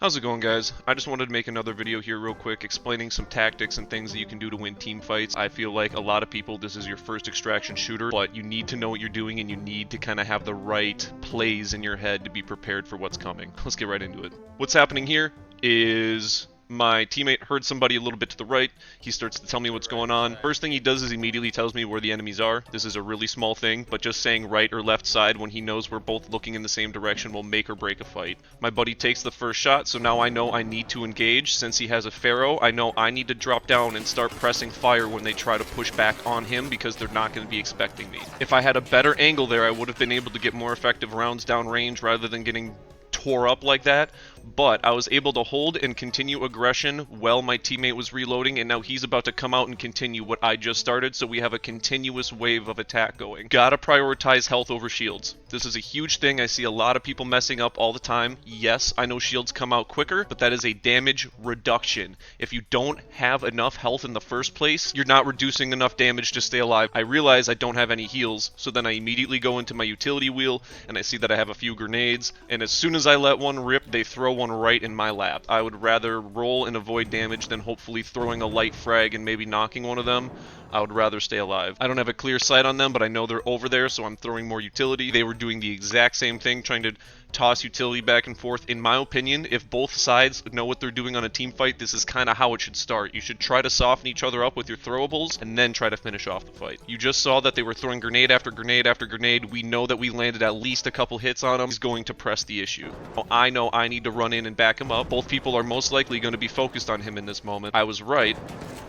How's it going, guys? I just wanted to make another video here real quick explaining some tactics and things that you can do to win team fights. I feel like a lot of people, this is your first extraction shooter, but you need to know what you're doing and you need to kind of have the right plays in your head to be prepared for what's coming. Let's get right into it. What's happening here is my teammate heard somebody a little bit to the right. He starts to tell me what's going on. First thing he does is immediately tells me where the enemies are. This is a really small thing, but just saying right or left side when he knows we're both looking in the same direction will make or break a fight. My buddy takes the first shot, so now I know I need to engage. Since he has a Pharaoh, I know I need to drop down and start pressing fire when they try to push back on him because they're not going to be expecting me. If I had a better angle there, I would have been able to get more effective rounds down range rather than getting tore up like that, but I was able to hold and continue aggression while my teammate was reloading, and now he's about to come out and continue what I just started, so we have a continuous wave of attack going. Gotta prioritize health over shields. This is a huge thing. I see a lot of people messing up all the time. Yes, I know shields come out quicker, but that is a damage reduction. If you don't have enough health in the first place, you're not reducing enough damage to stay alive. I realize I don't have any heals, so then I immediately go into my utility wheel, and I see that I have a few grenades, and as soon as I let one rip, they throw one right in my lap. I would rather roll and avoid damage than hopefully throwing a light frag and maybe knocking one of them. I would rather stay alive. I don't have a clear sight on them, but I know they're over there, so I'm throwing more utility. They were doing the exact same thing, trying to toss utility back and forth. In my opinion, if both sides know what they're doing on a team fight, this is kind of how it should start. You should try to soften each other up with your throwables and then try to finish off the fight. You just saw that they were throwing grenade after grenade after grenade. We know that we landed at least a couple hits on him. He's going to press the issue. I know I need to run in and back him up. Both people are most likely going to be focused on him in this moment. I was right.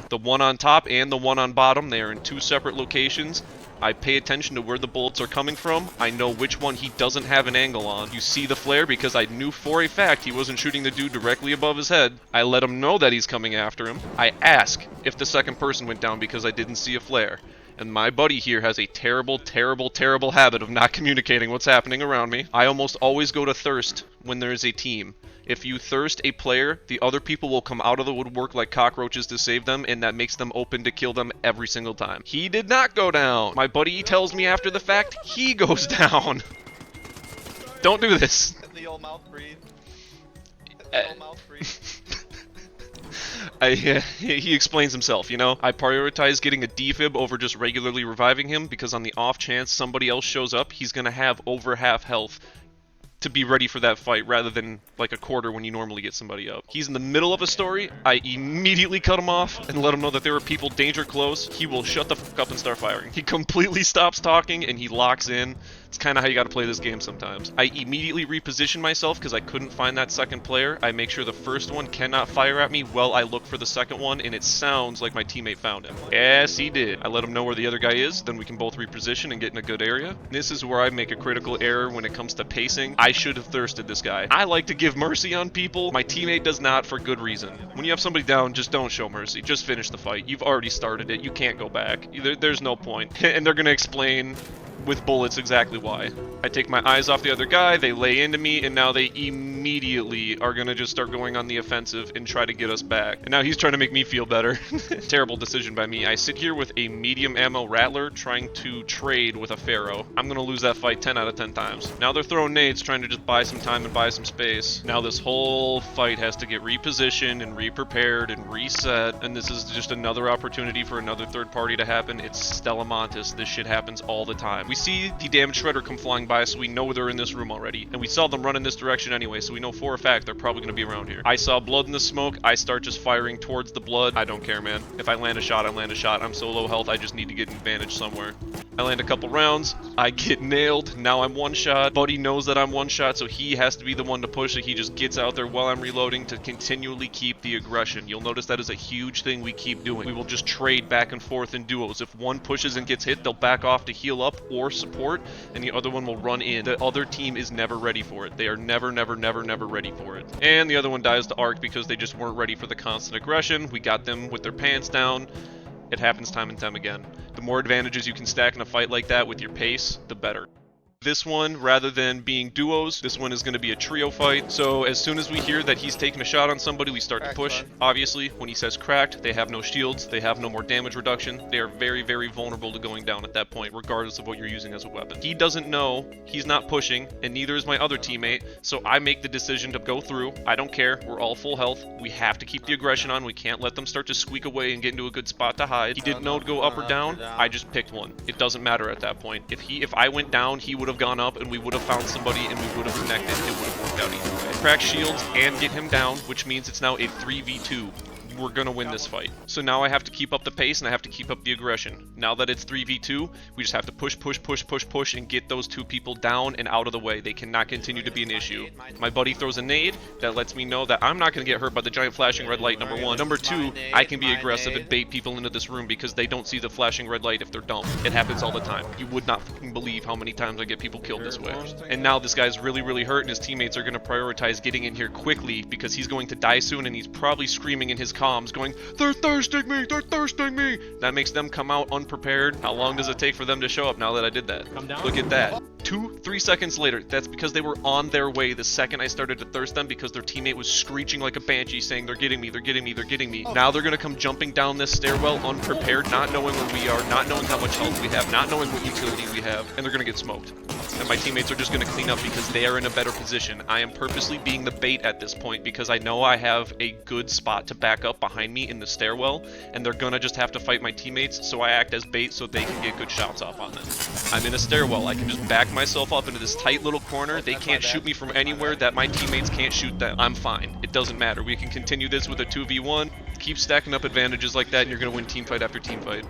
The one on top and the one on bottom, they are in two separate locations. I pay attention to where the bullets are coming from. I know which one he doesn't have an angle on. You see the flare because I knew for a fact he wasn't shooting the dude directly above his head. I let him know that he's coming after him. I ask if the second person went down because I didn't see a flare. And my buddy here has a terrible, terrible, terrible habit of not communicating what's happening around me. I almost always go to thirst when there is a team. If you thirst a player, the other people will come out of the woodwork like cockroaches to save them, and that makes them open to kill them every single time. He did not go down. My buddy tells me after the fact he goes down. Don't do this. The old mouth breathe. He explains himself, you know? I prioritize getting a defib over just regularly reviving him because on the off chance somebody else shows up, he's gonna have over half health to be ready for that fight rather than like a quarter when you normally get somebody up. He's in the middle of a story. I immediately cut him off and let him know that there are people danger close. He will shut the fuck up and start firing. He completely stops talking and he locks in. It's kind of how you got to play this game sometimes. I immediately reposition myself because I couldn't find that second player. I make sure the first one cannot fire at me while I look for the second one, and it sounds like my teammate found him. Yes, he did. I let him know where the other guy is, then we can both reposition and get in a good area. This is where I make a critical error when it comes to pacing. I should have thirsted this guy. I like to give mercy on people. My teammate does not for good reason. When you have somebody down, just don't show mercy. Just finish the fight. You've already started it. You can't go back. There's no point. And they're going to explain with bullets exactly why. I take my eyes off the other guy, they lay into me, and now they immediately are gonna just start going on the offensive and try to get us back. And now he's trying to make me feel better. Terrible decision by me. I sit here with a medium ammo Rattler trying to trade with a Pharaoh. I'm gonna lose that fight 10 out of 10 times. Now they're throwing nades trying to just buy some time and buy some space. Now this whole fight has to get repositioned and re-prepared and reset, and this is just another opportunity for another third party to happen. It's Stella Montis. This shit happens all the time. We see the damage shredder come flying by, so we know they're in this room already. And we saw them run in this direction anyway, so we know for a fact they're probably going to be around here. I saw blood in the smoke. I start just firing towards the blood. I don't care, man. If I land a shot, I land a shot. I'm so low health, I just need to get an advantage somewhere. I land a couple rounds. I get nailed. Now I'm one shot. Buddy knows that I'm one shot, so he has to be the one to push it. He just gets out there while I'm reloading to continually keep the aggression. You'll notice that is a huge thing we keep doing. We will just trade back and forth in duos. If one pushes and gets hit, they'll back off to heal up or support, and the other one will run in. The other team is never ready for it. They are never ready for it. And the other one dies to arc because they just weren't ready for the constant aggression. We got them with their pants down. It happens time and time again. The more advantages you can stack in a fight like that with your pace, the better. This one, rather than being duos, this one is going to be a trio fight. So as soon as we hear that he's taking a shot on somebody, we start to push. Obviously, when he says cracked, they have no shields, they have no more damage reduction. They are very, very vulnerable to going down at that point, regardless of what you're using as a weapon. He doesn't know, he's not pushing, and neither is my other teammate, so I make the decision to go through. I don't care, we're all full health. We have to keep the aggression on. We can't let them start to squeak away and get into a good spot to hide. He didn't know to go up or down. I just picked one. It doesn't matter at that point. If I went down, he would have gone up and we would have found somebody and we would have connected. It would have worked out either way. Crack shields and get him down, which means it's now a 3v2. We're gonna win this fight. So now I have to keep up the pace and I have to keep up the aggression. Now that it's 3v2, we just have to push and get those two people down and out of the way. They cannot continue to be an issue. My buddy throws a nade that lets me know that I'm not gonna get hurt by the giant flashing red light, number one. Number two, I can be aggressive and bait people into this room because they don't see the flashing red light if they're dumb. It happens all the time. You would not fucking believe how many times I get people killed this way. And now this guy's really, really hurt and his teammates are gonna prioritize getting in here quickly because he's going to die soon and he's probably screaming in his comms going, they're thirsting me, they're thirsting me. That makes them come out unprepared. How long does it take for them to show up now that I did that? Look at that. 2-3 seconds later. That's because they were on their way the second I started to thirst them because their teammate was screeching like a banshee saying they're getting me, they're getting me, they're getting me. Now they're gonna come jumping down this stairwell unprepared, not knowing where we are, not knowing how much health we have, not knowing what utility we have, and they're gonna get smoked. And my teammates are just gonna clean up because they are in a better position. I am purposely being the bait at this point because I know I have a good spot to back up behind me in the stairwell, and they're gonna just have to fight my teammates, so I act as bait so they can get good shots off on them. I'm in a stairwell. I can just back myself up into this tight little corner. They can't shoot me from anywhere that my teammates can't shoot them. I'm fine. It doesn't matter. We can continue this with a 2v1. Keep stacking up advantages like that, and you're gonna win team fight after team fight.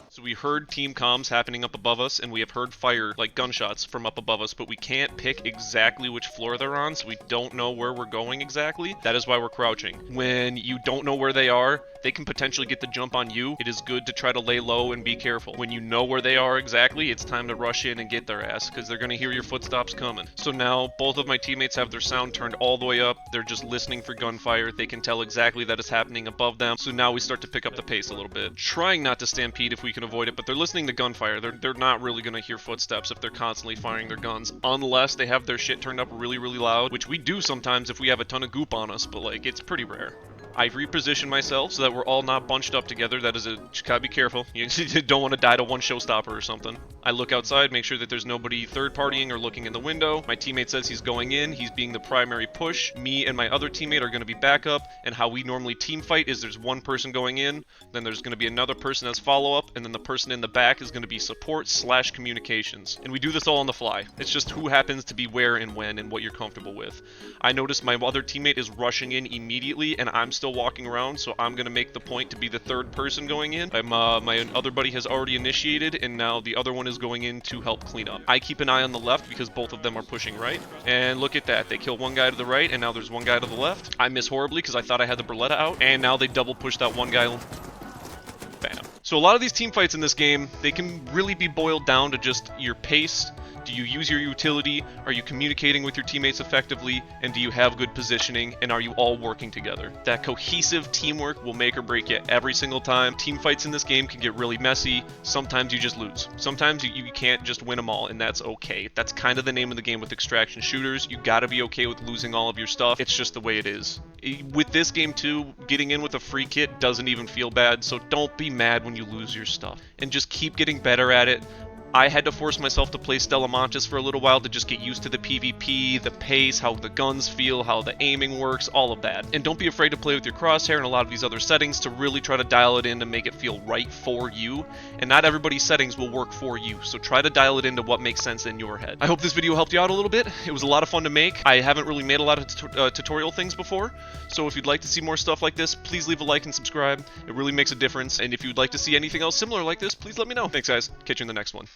So we heard team comms happening up above us, and we have heard fire, like gunshots, from up above us, but we can't pick exactly which floor they're on, so we don't know where we're going exactly. That is why we're crouching. When you don't know where they are, they can potentially get the jump on you. It is good to try to lay low and be careful. When you know where they are exactly, it's time to rush in and get their ass, because they're going to hear your footsteps coming. So now, both of my teammates have their sound turned all the way up. They're just listening for gunfire. They can tell exactly that it's happening above them, so now we start to pick up the pace a little bit. Trying not to stampede if we can avoid it, but they're listening to gunfire. They're not really going to hear footsteps if they're constantly firing their guns, unless they have their shit turned up really, really loud, which we do sometimes if we have a ton of goop on us, but like, it's pretty rare. I've repositioned myself so that we're all not bunched up together. That is just gotta be careful. You don't want to die to one showstopper or something. I look outside, make sure that there's nobody third-partying or looking in the window. My teammate says he's going in. He's being the primary push. Me and my other teammate are going to be backup, and how we normally team fight is there's one person going in, then there's going to be another person as follow-up, and then the person in the back is going to be support/communications. And we do this all on the fly. It's just who happens to be where and when and what you're comfortable with. I noticed my other teammate is rushing in immediately, and I'm still walking around, so I'm going to make the point to be the third person going in. My other buddy has already initiated, and now the other one is going in to help clean up. I keep an eye on the left because both of them are pushing right. And look at that. They kill one guy to the right, and now there's one guy to the left. I miss horribly because I thought I had the Beretta out, and now they double push that one guy. Bam. So a lot of these team fights in this game, they can really be boiled down to just your pace. Do you use your utility? Are you communicating with your teammates effectively? And do you have good positioning? And are you all working together? That cohesive teamwork will make or break you every single time. Team fights in this game can get really messy. Sometimes you just lose. Sometimes you can't just win them all, and that's okay. That's kind of the name of the game with extraction shooters. You gotta be okay with losing all of your stuff. It's just the way it is. With this game too, getting in with a free kit doesn't even feel bad, so don't be mad when you lose your stuff. And just keep getting better at it. I had to force myself to play Stella Montes for a little while to just get used to the PvP, the pace, how the guns feel, how the aiming works, all of that. And don't be afraid to play with your crosshair and a lot of these other settings to really try to dial it in to make it feel right for you. And not everybody's settings will work for you, so try to dial it into what makes sense in your head. I hope this video helped you out a little bit. It was a lot of fun to make. I haven't really made a lot of tutorial things before, so if you'd like to see more stuff like this, please leave a like and subscribe. It really makes a difference. And if you'd like to see anything else similar like this, please let me know. Thanks guys, catch you in the next one.